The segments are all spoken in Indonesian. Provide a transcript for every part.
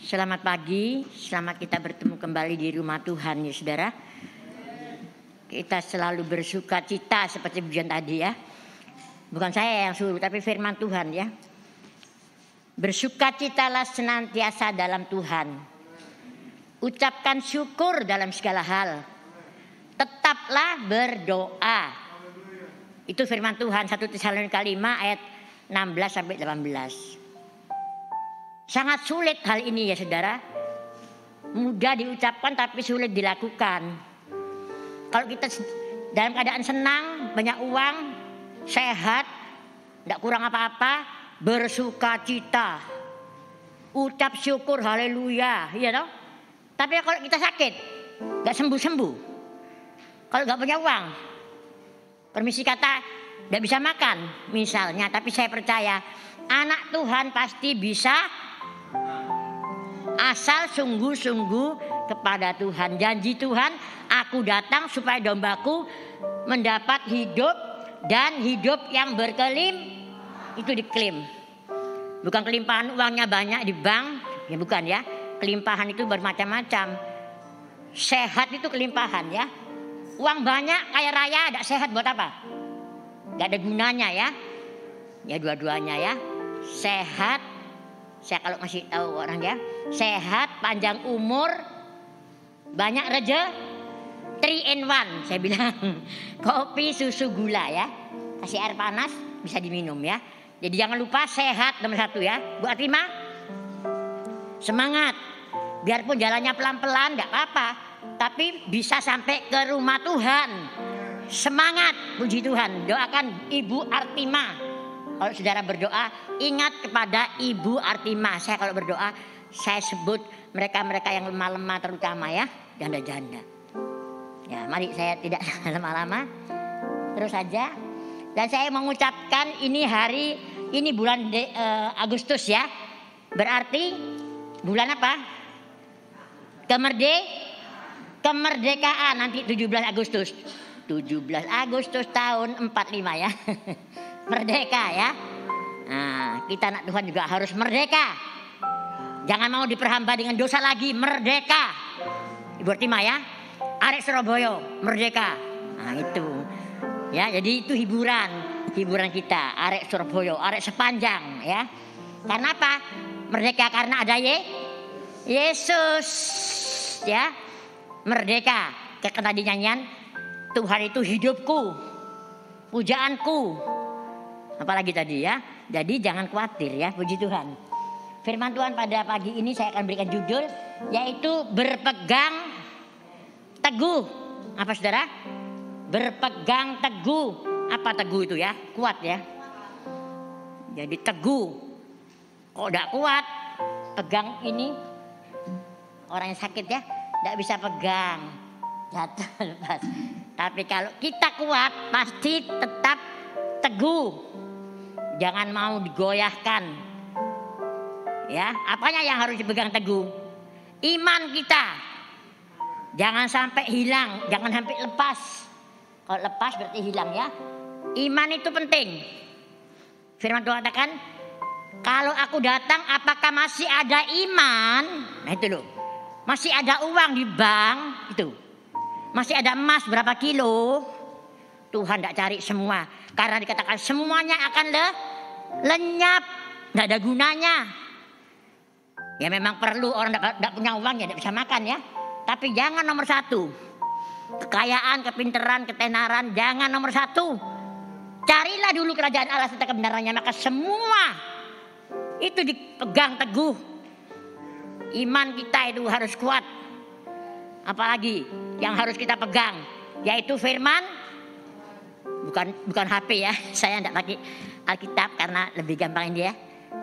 Selamat pagi, selamat kita bertemu kembali di rumah Tuhan ya saudara. Kita selalu bersuka cita seperti pujian tadi ya. Bukan saya yang suruh tapi firman Tuhan ya. Bersukacitalah senantiasa dalam Tuhan. Ucapkan syukur dalam segala hal. Tetaplah berdoa. Itu firman Tuhan 1 Tesalonika 5 ayat 16 sampai 18. Sangat sulit hal ini ya saudara. Mudah diucapkan tapi sulit dilakukan. Kalau kita dalam keadaan senang, banyak uang, sehat, tidak kurang apa-apa, bersuka cita, ucap syukur, haleluya, ya toh. Tapi kalau kita sakit, nggak sembuh-sembuh, kalau nggak punya uang, permisi kata, nggak bisa makan, misalnya. Tapi saya percaya anak Tuhan pasti bisa, asal sungguh-sungguh kepada Tuhan. Janji Tuhan, aku datang supaya dombaku mendapat hidup dan hidup yang berkelim. Itu diklaim. Bukan kelimpahan uangnya banyak di bank, ya bukan ya. Kelimpahan itu bermacam-macam. Sehat itu kelimpahan ya. Uang banyak, kaya raya, tidak sehat buat apa? Gak ada gunanya ya. Ya dua-duanya ya. Sehat, saya kalau masih tahu orang ya. Sehat, panjang umur, banyak rezeki, 3 in 1 saya bilang. Kopi, susu, gula ya. Kasih air panas bisa diminum ya. Jadi jangan lupa sehat nomor 1 ya. Bu Atima, semangat. Biarpun jalannya pelan-pelan enggak apa-apa, tapi bisa sampai ke rumah Tuhan. Semangat, puji Tuhan. Doakan Ibu Artima. Kalau saudara berdoa, ingat kepada Ibu Artima. Saya kalau berdoa, saya sebut mereka-mereka yang lemah-lemah terutama ya, janda-janda. Ya, mari saya tidak lama-lama. Terus saja. Dan saya mengucapkan ini bulan Agustus ya. Berarti bulan apa? Kemerdekaan nanti 17 Agustus. 17 Agustus tahun 45 ya. Merdeka ya. Nah, kita anak Tuhan juga harus merdeka. Jangan mau diperhamba dengan dosa lagi, merdeka. Ibu Artima ya. Arek Surabaya, merdeka. Nah, itu. Ya, jadi itu hiburan kita, arek Surabaya, arek sepanjang ya. Karena apa? Merdeka karena ada Yesus ya. Merdeka. Kayak tadi nyanyian, Tuhan itu hidupku, pujaanku. Apalagi tadi ya. Jadi jangan khawatir ya, puji Tuhan. Firman Tuhan pada pagi ini saya akan berikan judul, yaitu berpegang teguh. Apa saudara? Berpegang teguh. Apa teguh itu ya? Kuat ya. Jadi teguh. Kok tidak kuat? Pegang ini. Orang yang sakit ya, tidak bisa pegang. Jatuh lepas. Tapi kalau kita kuat, pasti tetap teguh. Jangan mau digoyahkan. Ya, apanya yang harus dipegang teguh? Iman kita. Jangan sampai hilang, jangan sampai lepas. Kalau lepas berarti hilang ya. Iman itu penting. Firman Tuhan katakan, kalau aku datang apakah masih ada iman? Nah itu loh. Masih ada uang di bank itu. Masih ada emas berapa kilo? Tuhan tidak cari semua. Karena dikatakan semuanya akan lenyap. Tidak ada gunanya. Ya memang perlu, orang tidak punya uang ya tidak bisa makan ya. Tapi jangan nomor 1. Kekayaan, kepinteran, ketenaran jangan nomor 1. Carilah dulu kerajaan Allah serta kebenarannya, maka semua itu dipegang teguh. Iman kita itu harus kuat. Apalagi yang harus kita pegang, yaitu firman. Bukan HP ya. Saya tidak pakai Alkitab karena lebih gampang ini ya.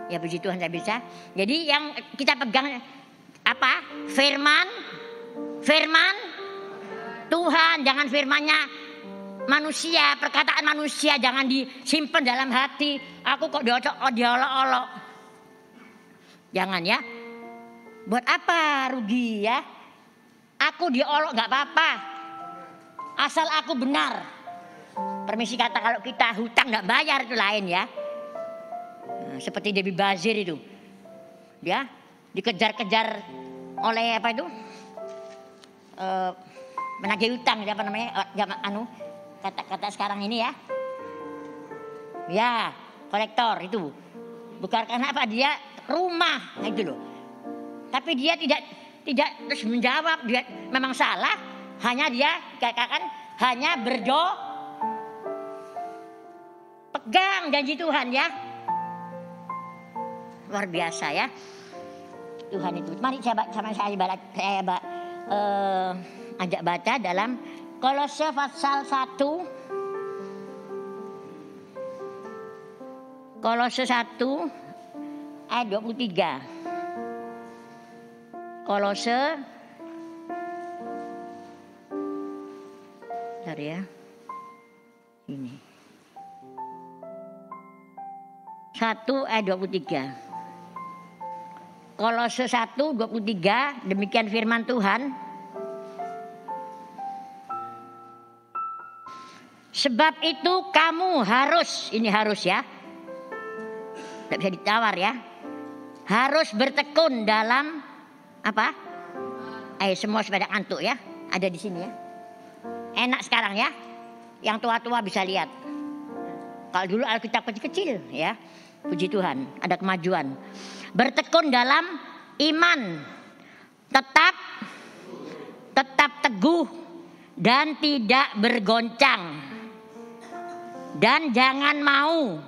Ya puji Tuhan saya bisa. Jadi yang kita pegang apa? Firman Tuhan, jangan firmannya manusia, perkataan manusia jangan disimpan dalam hati. Aku kok diolok-olok. Jangan ya. Buat apa rugi ya? Aku diolok nggak apa-apa. Asal aku benar. Permisi kata kalau kita hutang nggak bayar itu lain ya. Seperti Debbie Bazir itu. Ya, dikejar-kejar oleh apa itu? Menagih utang, apa namanya? Kata-kata sekarang ini ya. Ya, kolektor itu. Bukan karena apa, dia rumah itu loh. Tapi dia tidak terus menjawab, dia memang salah, hanya dia katakan hanya pegang janji Tuhan ya. Luar biasa ya. Tuhan itu. Mari saya ajak baca dalam Kolose pasal 1. Kolose 1 ayat 23. Kolose bentar ya. Ini 1 ayat 23. Kolose 1:23, demikian firman Tuhan. Sebab itu kamu harus, ini harus ya, tidak bisa ditawar ya, harus bertekun dalam apa? Semua sepeda antuk ya, ada di sini ya. Enak sekarang ya, yang tua-tua bisa lihat. Kalau dulu Alkitab kecil-kecil ya, puji Tuhan, ada kemajuan. Bertekun dalam iman, tetap teguh dan tidak bergoncang. Dan jangan mau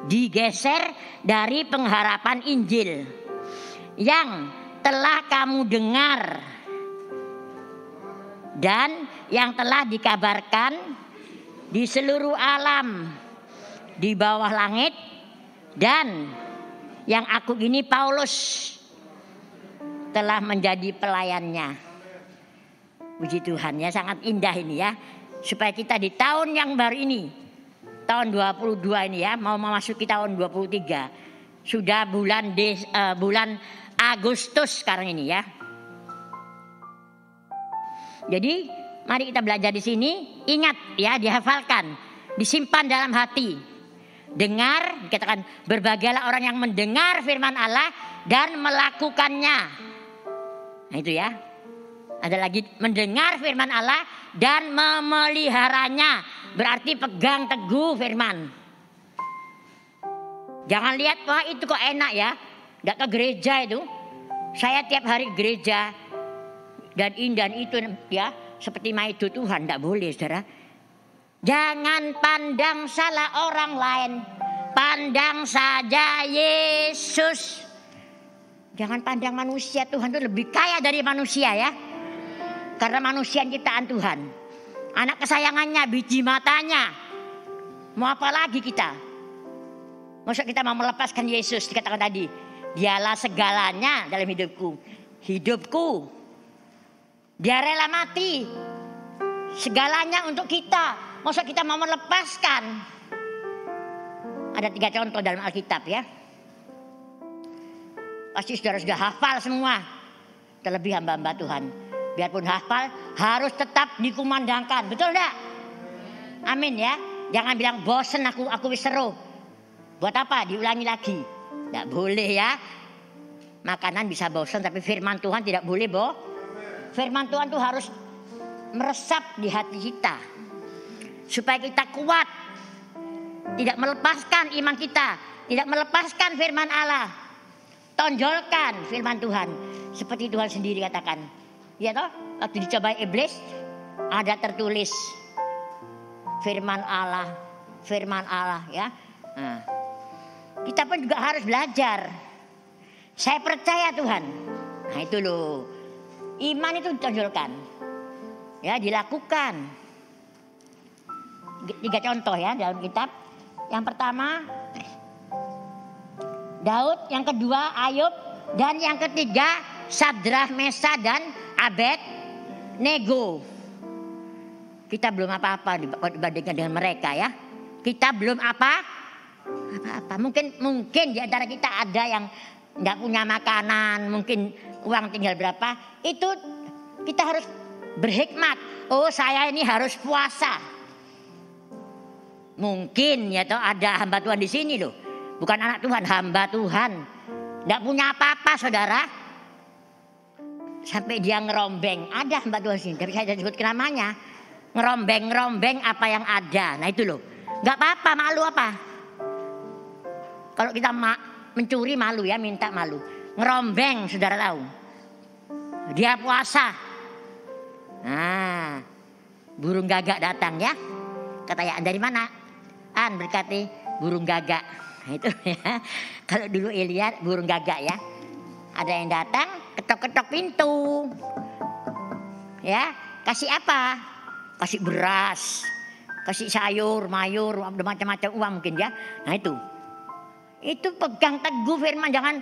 digeser dari pengharapan Injil yang telah kamu dengar dan yang telah dikabarkan di seluruh alam di bawah langit, dan yang aku ini Paulus telah menjadi pelayannya. Puji Tuhan ya, sangat indah ini ya. Supaya kita di tahun yang baru ini, tahun 22 ini ya, mau memasuki tahun 23. Sudah bulan Agustus sekarang ini ya. Jadi mari kita belajar di sini, ingat ya, dihafalkan, disimpan dalam hati. Dengar, dikatakan berbagailah orang yang mendengar firman Allah dan melakukannya. Nah itu ya. Ada lagi mendengar firman Allah dan memeliharanya. Berarti pegang teguh firman. Jangan lihat, wah itu kok enak ya, gak ke gereja itu. Saya tiap hari gereja dan itu ya, seperti maido Tuhan. Gak boleh saudara. Jangan pandang salah orang lain, pandang saja Yesus. Jangan pandang manusia. Tuhan itu lebih kaya dari manusia ya. Karena manusia ciptaan Tuhan. Anak kesayangannya, biji matanya. Mau apa lagi kita? Maksud kita mau melepaskan Yesus, dikatakan tadi, dialah segalanya dalam hidupku. Dia rela mati. Segalanya untuk kita. Maksud kita mau melepaskan. Ada 3 contoh dalam Alkitab ya. Pasti saudara sudah hafal semua. Terlebih hamba-hamba Tuhan. Biarpun hafal, harus tetap dikumandangkan. Betul enggak? Amin ya. Jangan bilang bosen aku wis seru. Buat apa? Diulangi lagi. Enggak boleh ya. Makanan bisa bosen, tapi firman Tuhan tidak boleh Firman Tuhan tuh harus meresap di hati kita. Supaya kita kuat. Tidak melepaskan iman kita. Tidak melepaskan firman Allah. Tonjolkan firman Tuhan. Seperti Tuhan sendiri katakan. Ya toh, waktu dicobai iblis ada tertulis firman Allah ya. Nah, kita pun juga harus belajar. Saya percaya Tuhan. Nah itu loh, iman itu ditonjolkan, ya dilakukan. 3 contoh ya dalam kitab. Yang pertama Daud, yang kedua Ayub, dan yang ketiga Sadrah, Mesah, dan Abednego. Kita belum apa-apa dibandingkan dengan mereka ya. Kita belum apa-apa. Mungkin di antara kita ada yang nggak punya makanan, mungkin uang tinggal berapa. Itu kita harus berhikmat. Oh saya ini harus puasa. Mungkin ya toh ada hamba Tuhan di sini loh. Bukan anak Tuhan, hamba Tuhan. Nggak punya apa-apa saudara. Sampai dia ngerombeng. Ada Mbak Tuhan sini, tapi saya sebut namanya. Ngerombeng apa yang ada. Nah itu loh. Nggak apa-apa, malu apa? Kalau kita mencuri malu ya, minta malu. Ngerombeng saudara tahu. Dia puasa. Nah, burung gagak datang ya. Katanya dari mana? An berkati burung gagak. Nah, itu ya. Kalau dulu lihat burung gagak ya. Ada yang datang, ketok-ketok pintu. Ya, kasih apa? Kasih beras, kasih sayur, mayur, macam-macam uang mungkin ya. Nah itu pegang teguh firman, jangan,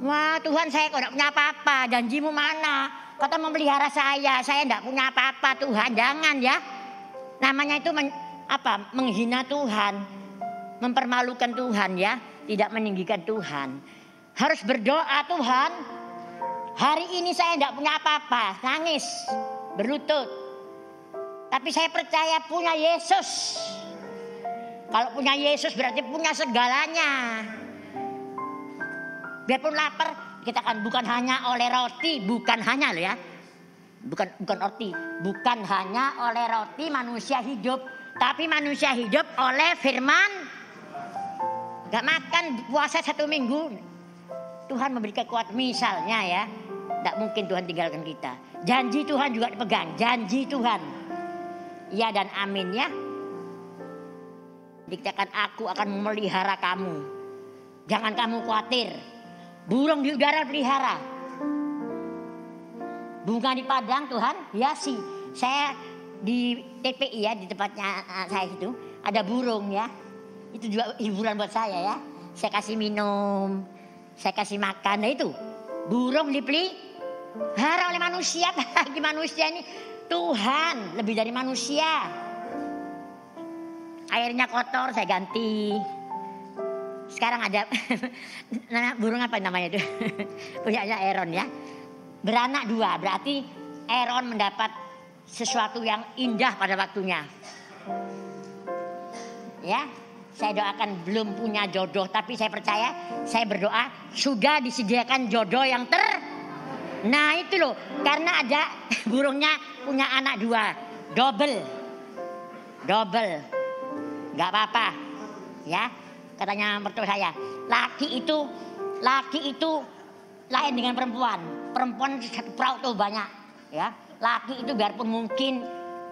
wah Tuhan saya kok tidak punya apa-apa, janjimu mana? Kata memelihara saya tidak punya apa-apa Tuhan, jangan ya. Namanya itu menghina Tuhan, mempermalukan Tuhan ya, tidak meninggikan Tuhan. Harus berdoa, Tuhan hari ini saya tidak punya apa-apa, nangis, berlutut. Tapi saya percaya punya Yesus. Kalau punya Yesus berarti punya segalanya. Biarpun lapar, kita kan bukan hanya oleh roti, bukan hanya loh ya. Bukan roti, bukan hanya oleh roti manusia hidup, tapi manusia hidup oleh firman. Gak makan puasa 1 minggu. Tuhan memberi kekuatan misalnya ya. Tidak mungkin Tuhan tinggalkan kita. Janji Tuhan juga dipegang. Janji Tuhan. Ya dan amin ya. Dikatakan aku akan memelihara kamu. Jangan kamu khawatir. Burung di udara pelihara. Bunga di padang Tuhan hiasi. Saya di TPI ya, di tempatnya saya itu ada burung ya. Itu juga hiburan buat saya ya. Saya kasih minum, saya kasih makan. Nah itu burung dipelihara oleh manusia. Bagi manusia ini Tuhan lebih dari manusia. Airnya kotor saya ganti. Sekarang ada burung apa namanya itu? Punyanya Aaron ya. Beranak 2, berarti Aaron mendapat sesuatu yang indah pada waktunya. Ya, saya doakan belum punya jodoh, tapi saya percaya, saya berdoa sudah disediakan jodoh yang Nah itu loh, karena ada burungnya punya anak 2, double, nggak apa-apa, ya. Katanya mertua saya, laki itu lain dengan perempuan. Perempuan satu perahu tuh banyak, ya. Laki itu biarpun mungkin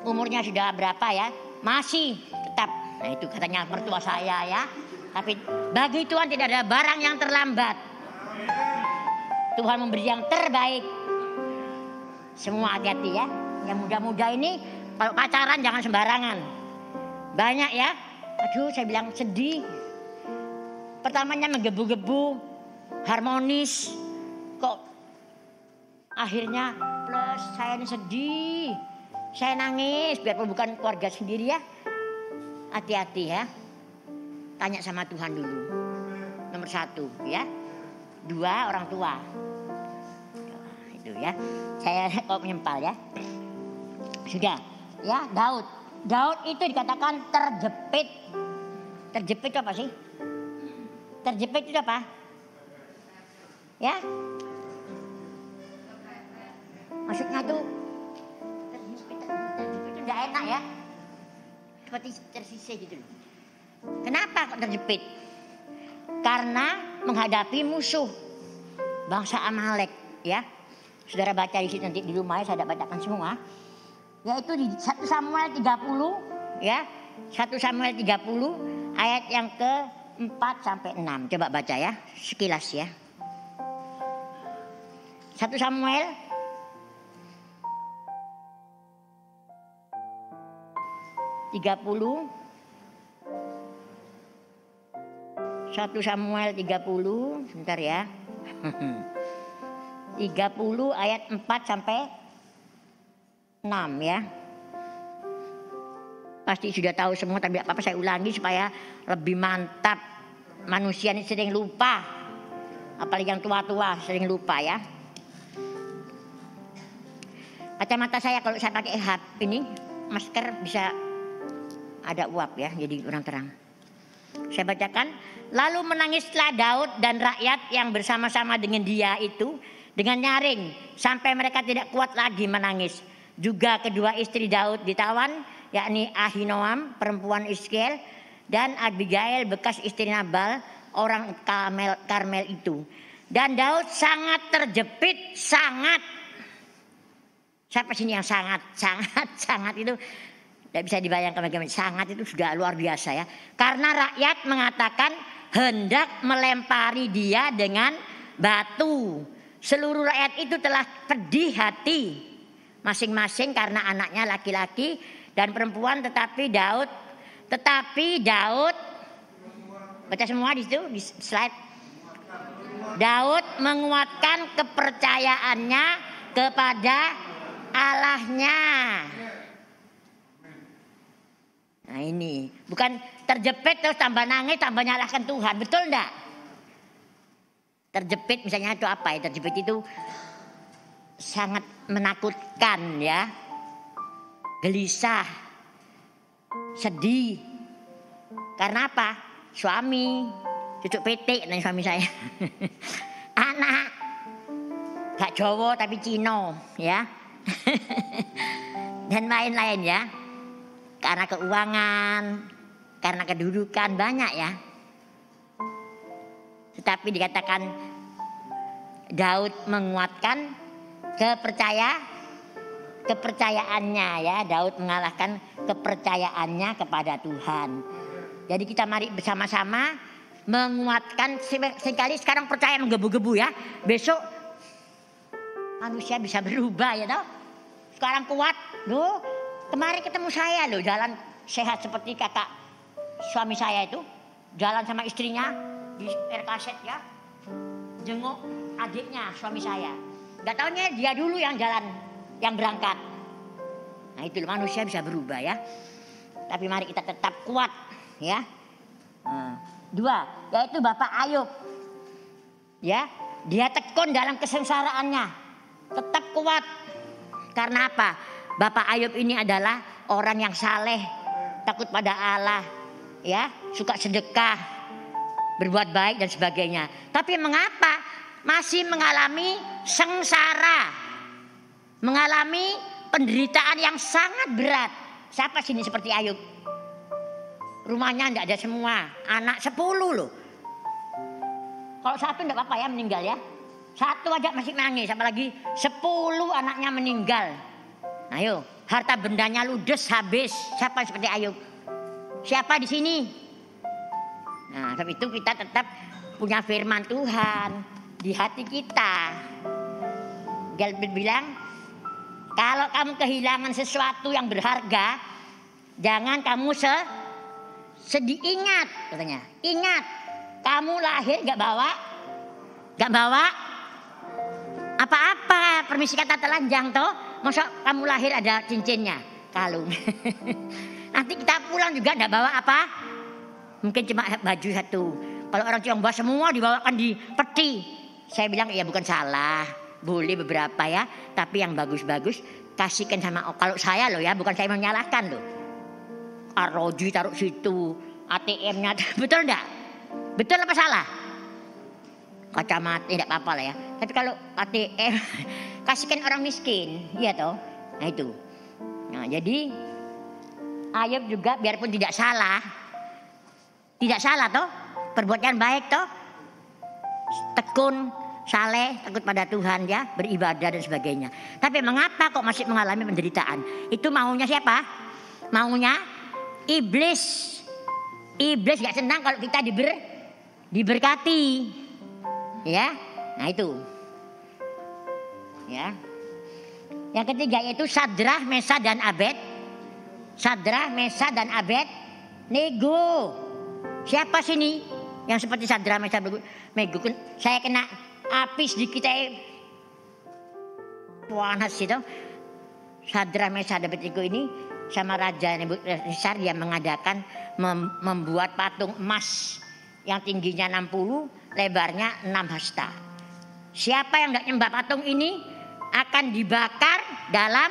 umurnya sudah berapa ya, masih tetap. Nah itu katanya mertua saya ya. Tapi bagi Tuhan tidak ada barang yang terlambat. Tuhan memberi yang terbaik. Semua hati-hati ya. Yang muda-muda ini kalau pacaran jangan sembarangan. Banyak ya. Aduh saya bilang sedih. Pertamanya menggebu-gebu, harmonis. Kok akhirnya plus saya ini sedih. Saya nangis biarpun bukan keluarga sendiri ya. Hati-hati ya. Tanya sama Tuhan dulu. Nomor 1 ya. 2 orang tua. Itu ya. Saya kok menyempal ya. Sudah ya. Daud itu dikatakan terjepit. Terjepit itu apa sih? Terjepit itu apa? Ya. Maksudnya tuh terjepit itu tidak enak ya. Seperti tersisih gitu loh. Kenapa kok terjepit? Karena menghadapi musuh bangsa Amalek ya. Saudara baca di situ nanti di rumah saya tidak bacakan semua. Yaitu di 1 Samuel 30 ya. 1 Samuel 30 ayat yang ke-4 sampai 6. Coba baca ya, sekilas ya. 1 Samuel 30 1 Samuel 30 sebentar ya. 30 ayat 4 sampai 6 ya. Pasti sudah tahu semua tapi apa-apa saya ulangi supaya lebih mantap. Manusia ini sering lupa. Apalagi yang tua-tua sering lupa ya. Kacamata saya kalau saya pakai HP ini masker bisa ada uap ya, jadi kurang terang. Saya bacakan. Lalu menangislah Daud dan rakyat yang bersama-sama dengan dia itu dengan nyaring sampai mereka tidak kuat lagi menangis. Juga kedua istri Daud ditawan, yakni Ahinoam perempuan Israel dan Abigail bekas istri Nabal orang Karmel itu. Dan Daud sangat terjepit, sangat. Siapa sini yang sangat itu tidak bisa dibayangkan bagaimana. Sangat itu sudah luar biasa ya. Karena rakyat mengatakan hendak melempari dia dengan batu. Seluruh rakyat itu telah pedih hati masing-masing karena anaknya laki-laki dan perempuan, tetapi Daud baca semua di situ di slide. Daud menguatkan kepercayaannya kepada Allahnya. Nah ini bukan terjepit terus tambah nangis tambah nyalahkan Tuhan, betul enggak? Terjepit misalnya itu apa ya? Terjepit itu sangat menakutkan ya, gelisah, sedih. Karena apa? Suami, cucuk petik nih suami saya. Anak, gak Jawa tapi Cino ya. Dan lain-lain ya. Karena keuangan, karena kedudukan banyak ya. Tetapi dikatakan Daud menguatkan kepercayaannya ya. Daud mengalahkan kepercayaannya kepada Tuhan. Jadi kita mari bersama-sama menguatkan. Sekali sekarang percaya menggebu-gebu ya. Besok manusia bisa berubah ya toh. Sekarang kuat loh. Kemarin ketemu saya loh, jalan sehat seperti kakak suami saya itu, jalan sama istrinya di Kaset ya, jenguk adiknya suami saya. Gak taunya dia dulu yang jalan, yang berangkat. Nah itu manusia bisa berubah ya. Tapi mari kita tetap kuat ya. Dua, yaitu Bapak Ayub. Ya, dia tekun dalam kesengsaraannya, tetap kuat. Karena apa? Bapak Ayub ini adalah orang yang saleh, takut pada Allah, ya, suka sedekah, berbuat baik dan sebagainya. Tapi mengapa masih mengalami sengsara, mengalami penderitaan yang sangat berat? Siapa sini seperti Ayub? Rumahnya tidak ada semua, anak 10 loh. Kalau satu tidak apa-apa ya meninggal ya. Satu aja masih nangis, apalagi 10 anaknya meninggal. Ayo, harta bendanya ludes habis. Siapa seperti Ayub? Siapa di sini? Nah, sebab itu kita tetap punya firman Tuhan di hati kita. Galbert bilang, kalau kamu kehilangan sesuatu yang berharga, jangan kamu sedih. Ingat, katanya. Ingat, kamu lahir gak bawa apa-apa. Permisi kata telanjang toh. Masa kamu lahir ada cincinnya, kalung. Nanti kita pulang juga enggak bawa apa? Mungkin cuma baju satu. Kalau orang Tionghoa semua dibawakan di peti. Saya bilang ya bukan salah, boleh beberapa ya. Tapi yang bagus-bagus kasihkan sama. Kalau saya loh ya, bukan saya menyalahkan loh. Arroji taruh situ, ATM-nya betul enggak? Betul apa salah? Kacamata tidak apa-apa lah ya. Tapi kalau ATM kasihkan orang miskin, iya toh. Nah itu. Nah, jadi Ayub juga biarpun tidak salah toh, perbuatan baik toh, tekun, saleh, takut pada Tuhan ya, beribadah dan sebagainya. Tapi mengapa kok masih mengalami penderitaan? Itu maunya siapa? Maunya iblis. Iblis gak senang kalau kita diberkati. Ya, nah itu. Ya. Yang ketiga yaitu Sadrah, Mesah dan Abed. Sadrah, Mesah dan Abed nego. Siapa sini yang seperti Sadrah, Mesah, nego? Saya kena api sedikit panas itu. Sadrah, Mesah dan Abednego ini sama Raja Nebukadnezar yang mengadakan membuat patung emas yang tingginya 60, lebarnya 6 hasta. Siapa yang tidak nyembah patung ini akan dibakar dalam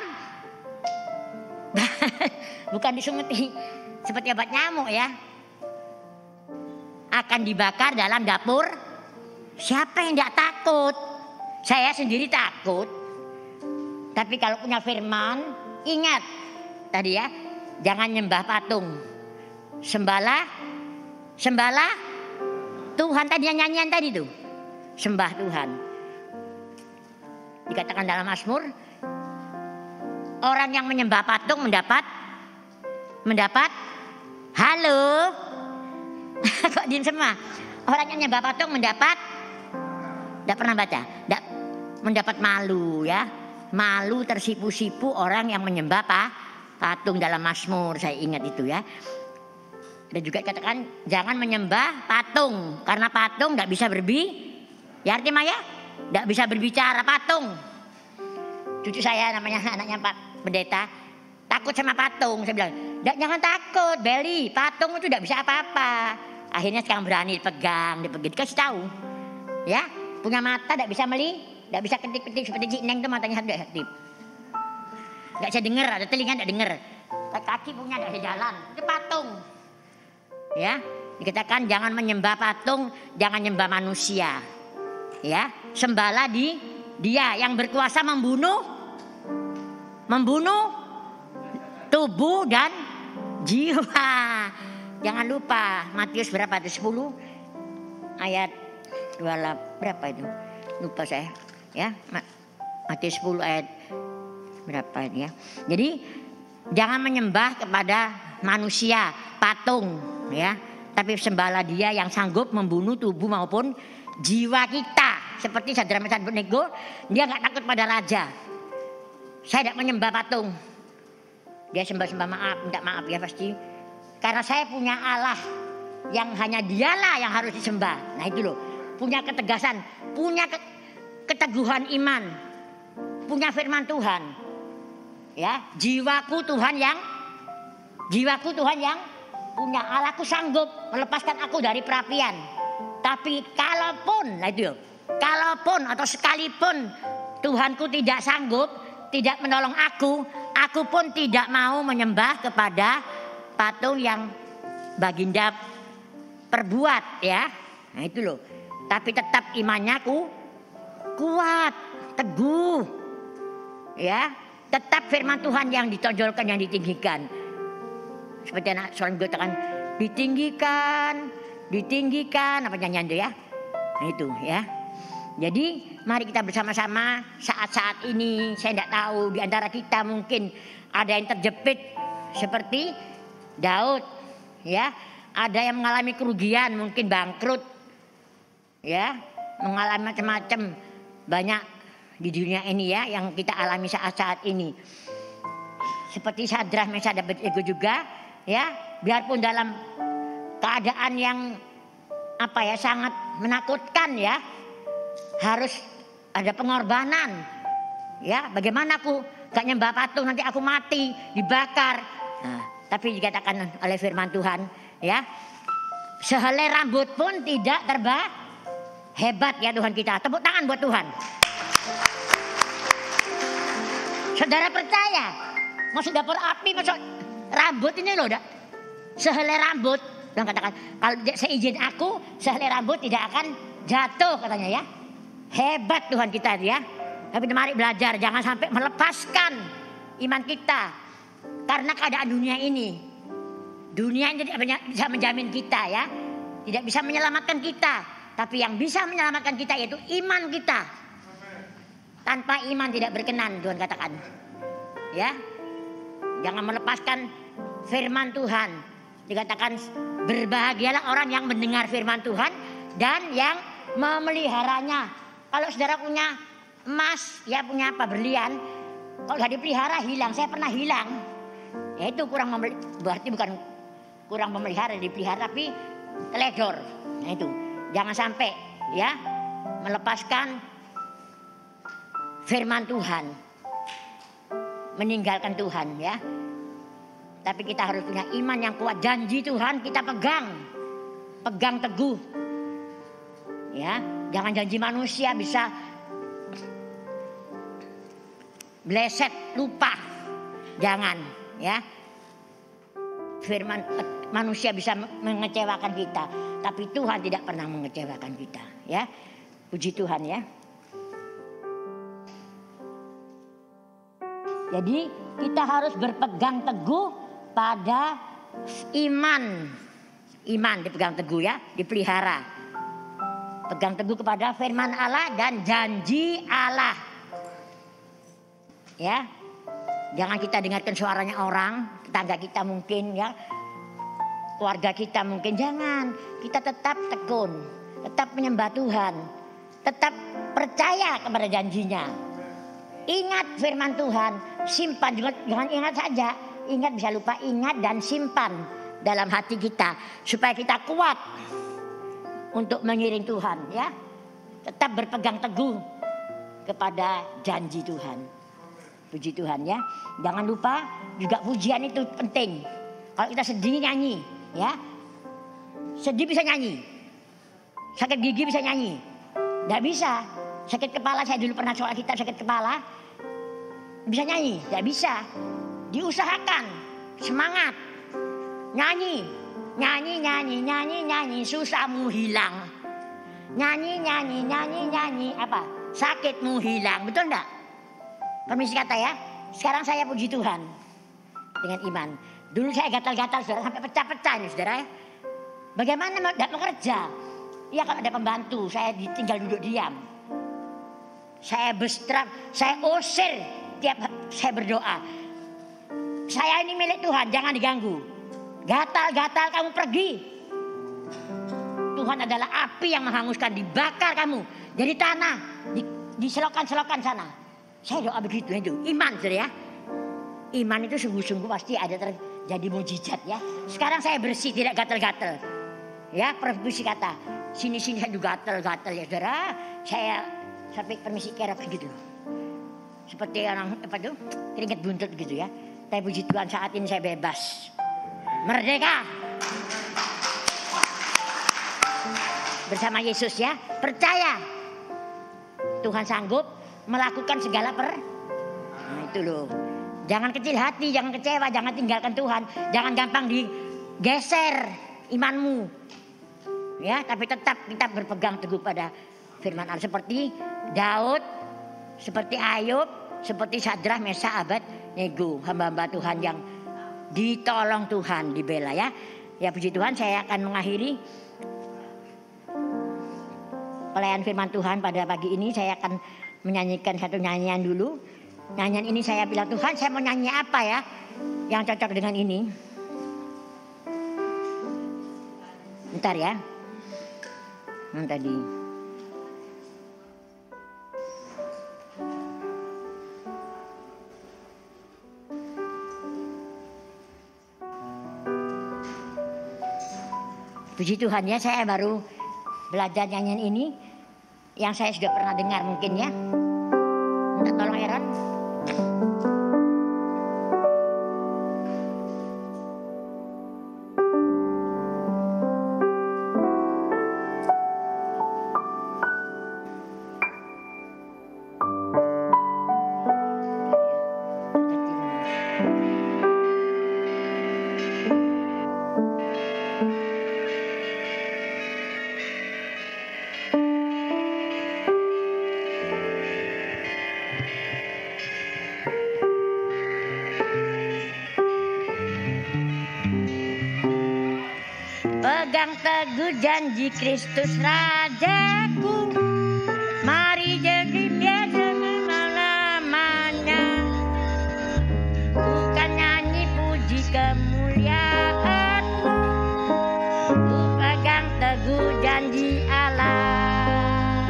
bukan disunguti seperti obat nyamuk ya. akan dibakar dalam dapur. Siapa yang tidak takut? Saya sendiri takut. Tapi kalau punya firman, ingat tadi ya, jangan nyembah patung. Sembahlah Tuhan, tadi yang nyanyian tadi tuh. Sembah Tuhan. Dikatakan dalam Mazmur, orang yang menyembah patung mendapat halo. Kok diem semua? Orang yang menyembah patung tidak pernah baca, mendapat malu ya. Malu tersipu-sipu orang yang menyembah patung dalam Mazmur, saya ingat itu ya. Dan juga katakan jangan menyembah patung, karena patung tidak bisa ya artinya ya, tidak bisa berbicara patung. Cucu saya namanya anaknya Pak Pendeta takut sama patung. Saya bilang jangan takut Beli, patung itu tidak bisa apa-apa. Akhirnya sekarang berani dipegang, dikasih tahu ya, punya mata tidak bisa tidak bisa ketik-ketik seperti Cik Neng itu, matanya tidak aktif, nggak bisa dengar, ada telinga tidak dengar, kaki punya tidak bisa jalan, itu patung. Ya, dikatakan jangan menyembah patung, jangan menyembah manusia. Ya, sembahlah Dia yang berkuasa membunuh tubuh dan jiwa. Jangan lupa Matius berapa itu? 10 ayat 28 berapa itu? Lupa saya. Ya, Matius 10 ayat berapa ini ya. Jadi jangan menyembah kepada manusia, patung ya, tapi sembahlah Dia yang sanggup membunuh tubuh maupun jiwa kita. Seperti Sadrak Meshach dan Abednego, dia enggak takut pada raja. Saya tidak menyembah patung. Dia sembah minta maaf ya pasti. Karena saya punya Allah yang hanya Dialah yang harus disembah. Nah itu loh, punya ketegasan, punya keteguhan iman, punya firman Tuhan. Ya, jiwaku Tuhan yang punya. Allahku sanggup melepaskan aku dari perapian. Tapi kalaupun atau sekalipun Tuhanku tidak sanggup, tidak menolong aku pun tidak mau menyembah kepada patung yang Baginda perbuat ya. Nah itu loh. Tapi tetap imannya kuat, teguh. Ya, tetap firman Tuhan yang ditonjolkan, yang ditinggikan. Seperti anak soal gue katakan, ditinggikan apa nyanyian itu ya. Nah itu ya. Jadi mari kita bersama-sama saat-saat ini. Saya tidak tahu di antara kita mungkin ada yang terjepit seperti Daud ya. Ada yang mengalami kerugian, mungkin bangkrut ya, mengalami macam-macam banyak di dunia ini ya yang kita alami saat-saat ini. Seperti Sadrak Meshach dan Abednego juga ya, biarpun dalam keadaan yang sangat menakutkan ya, harus ada pengorbanan ya. Bagaimana aku gak nyembah patung, nanti aku mati dibakar. Nah, tapi dikatakan oleh firman Tuhan ya, sehelai rambut pun tidak hebat ya Tuhan kita. Tepuk tangan buat Tuhan. Saudara percaya masuk dapur api, masuk rambut ini loh, sehelai rambut. Dan katakan kalau seizin aku sehelai rambut tidak akan jatuh katanya ya. Hebat Tuhan kita ya. Tapi mari belajar jangan sampai melepaskan iman kita karena keadaan dunia ini. Dunia ini tidak bisa menjamin kita ya, tidak bisa menyelamatkan kita. Tapi yang bisa menyelamatkan kita yaitu iman kita. Tanpa iman tidak berkenan Tuhan katakan. Ya, jangan melepaskan firman Tuhan. Dikatakan berbahagialah orang yang mendengar firman Tuhan dan yang memeliharanya. Kalau saudara punya emas, ya punya berlian, kalau gak dipelihara hilang. Saya pernah hilang. Ya itu berarti bukan kurang memelihara, dipelihara tapi teledor. Nah itu, jangan sampai ya melepaskan firman Tuhan, meninggalkan Tuhan ya. Tapi kita harus punya iman yang kuat. Janji Tuhan kita pegang teguh. Ya, jangan janji manusia bisa bleset lupa. Jangan ya. Firman manusia bisa mengecewakan kita. Tapi Tuhan tidak pernah mengecewakan kita, ya. Puji Tuhan, ya. Jadi kita harus berpegang teguh pada iman. Iman dipegang teguh, ya, dipelihara. Pegang teguh kepada firman Allah dan janji Allah. Ya. Jangan kita dengarkan suaranya orang, tetangga kita mungkin, ya. Keluarga kita mungkin, jangan. Kita tetap tekun, tetap menyembah Tuhan, tetap percaya kepada janjinya. Ingat firman Tuhan, simpan juga, jangan ingat saja. Ingat bisa lupa, ingat dan simpan dalam hati kita supaya kita kuat untuk mengiring Tuhan, ya. Tetap berpegang teguh kepada janji Tuhan. Puji Tuhan, ya. Jangan lupa juga pujian itu penting. Kalau kita sedih nyanyi, ya. Sedih bisa nyanyi. Sakit gigi bisa nyanyi. Tidak bisa. Sakit kepala, saya dulu pernah sholat kitab sakit kepala. Bisa nyanyi? Tidak bisa. Diusahakan. Semangat. Nyanyi. Nyanyi, nyanyi, nyanyi, nyanyi. Susahmu hilang. Nyanyi, nyanyi, nyanyi, nyanyi. Apa? Sakitmu hilang. Betul enggak? Permisi kata, ya. Sekarang saya puji Tuhan. Dengan iman. Dulu saya gatal-gatal, saudara. Sampai pecah-pecah ini, saudara. Bagaimana tidak mau kerja? Ya kalau ada pembantu, saya tinggal duduk diam. Saya berserak, saya usir tiap saya berdoa. Saya ini milik Tuhan, jangan diganggu. Gatal-gatal kamu pergi. Tuhan adalah api yang menghanguskan, dibakar kamu. Jadi tanah, di selokan-selokan sana. Saya doa begitu itu, iman saudara, ya. Iman itu sungguh-sungguh pasti ada terjadi mujizat, ya. Sekarang saya bersih, tidak gatal-gatal. Ya, permisi kata. Sini-sini saya juga gatal-gatal, ya saudara. Saya sampai permisi kerap gitu loh. Seperti orang apa tuh keringat buntut gitu, ya. Tapi puji Tuhan saat ini saya bebas. Merdeka. Bersama Yesus, ya. Percaya. Tuhan sanggup melakukan segala nah itu loh. Jangan kecil hati, jangan kecewa, jangan tinggalkan Tuhan. Jangan gampang digeser imanmu. Ya, tapi tetap kita berpegang teguh pada firman Allah. Seperti Daud, seperti Ayub, seperti Sadrah, Mesah, Abednego, hamba-hamba Tuhan yang ditolong Tuhan, dibela, ya. Ya puji Tuhan, saya akan mengakhiri pelayanan firman Tuhan pada pagi ini. Saya akan menyanyikan satu nyanyian dulu. Nyanyian ini saya bilang, Tuhan saya mau nyanyi apa ya yang cocok dengan ini. Bentar ya. Tadi. Puji Tuhan, ya, saya baru belajar nyanyian ini yang saya sudah pernah dengar mungkin, ya. Minta tolong Aaron. Pegang teguh janji Kristus Rajaku, mari jadi biasa selama-lamanya. Bukan nyanyi puji kemuliaan-Mu, ku pegang teguh janji Allah.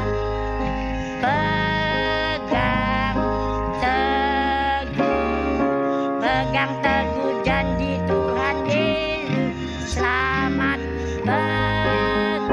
Pegang teguh janji Tuhan Yesus selamat. Pegang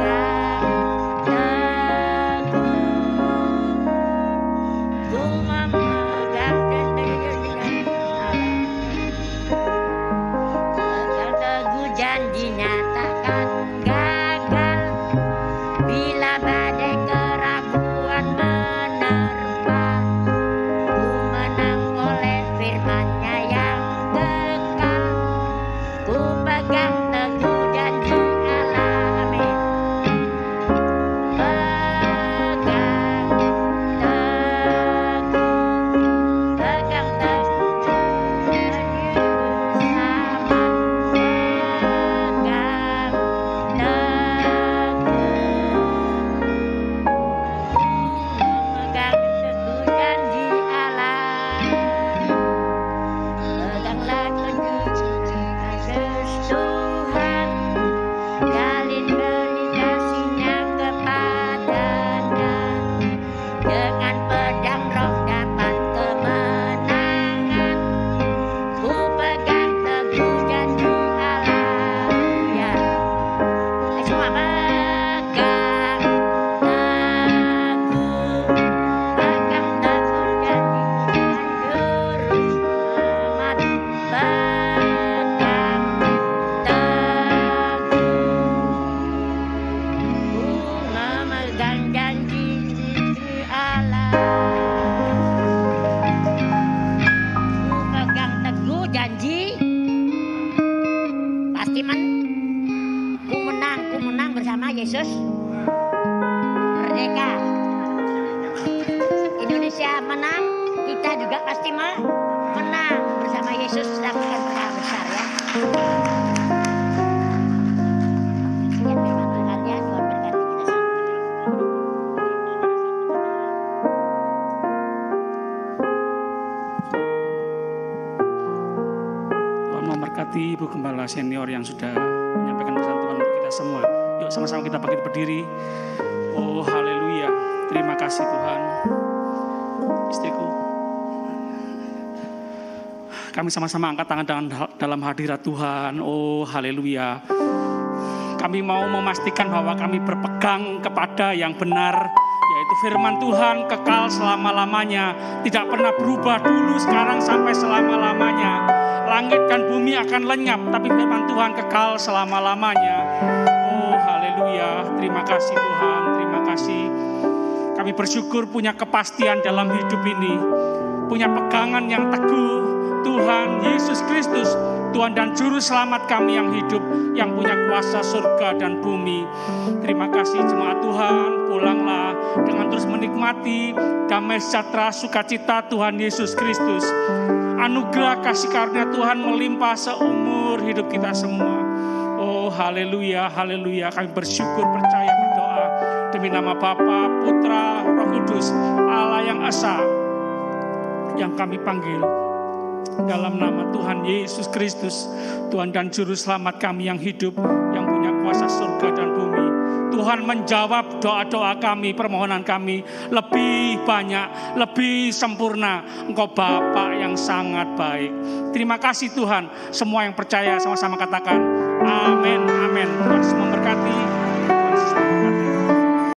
juga pasti menang. Bersama Yesus lakukan perkara besar ya. Sekian firman Tuhan ya, Tuhan berkati kita semua. Tuhan memberkati Ibu Gembala senior yang sudah menyampaikan pesan Tuhan untuk kita semua. Yuk sama-sama kita bangkit berdiri. Oh haleluya, terima kasih Tuhan. Istriku, kami sama-sama angkat tangan dalam hadirat Tuhan. Oh haleluya. Kami mau memastikan bahwa kami berpegang kepada yang benar, yaitu firman Tuhan kekal selama-lamanya. Tidak pernah berubah dulu, sekarang, sampai selama-lamanya. Langit dan bumi akan lenyap, tapi firman Tuhan kekal selama-lamanya. Oh haleluya, terima kasih Tuhan, terima kasih. Kami bersyukur punya kepastian dalam hidup ini, punya pegangan yang teguh. Tuhan Yesus Kristus, Tuhan dan Juru Selamat kami yang hidup, yang punya kuasa surga dan bumi. Terima kasih jemaat Tuhan, pulanglah dengan terus menikmati damai sejahtera sukacita Tuhan Yesus Kristus. Anugerah kasih karunia Tuhan melimpah seumur hidup kita semua. Oh haleluya, haleluya. Kami bersyukur, percaya, berdoa demi nama Bapa, Putra, Roh Kudus, Allah yang Esa, yang kami panggil dalam nama Tuhan Yesus Kristus, Tuhan dan Juru Selamat kami yang hidup, yang punya kuasa surga dan bumi. Tuhan menjawab doa-doa kami, permohonan kami lebih banyak, lebih sempurna. Engkau Bapa yang sangat baik. Terima kasih Tuhan. Semua yang percaya sama-sama katakan amin, amin. Tuhan memberkati.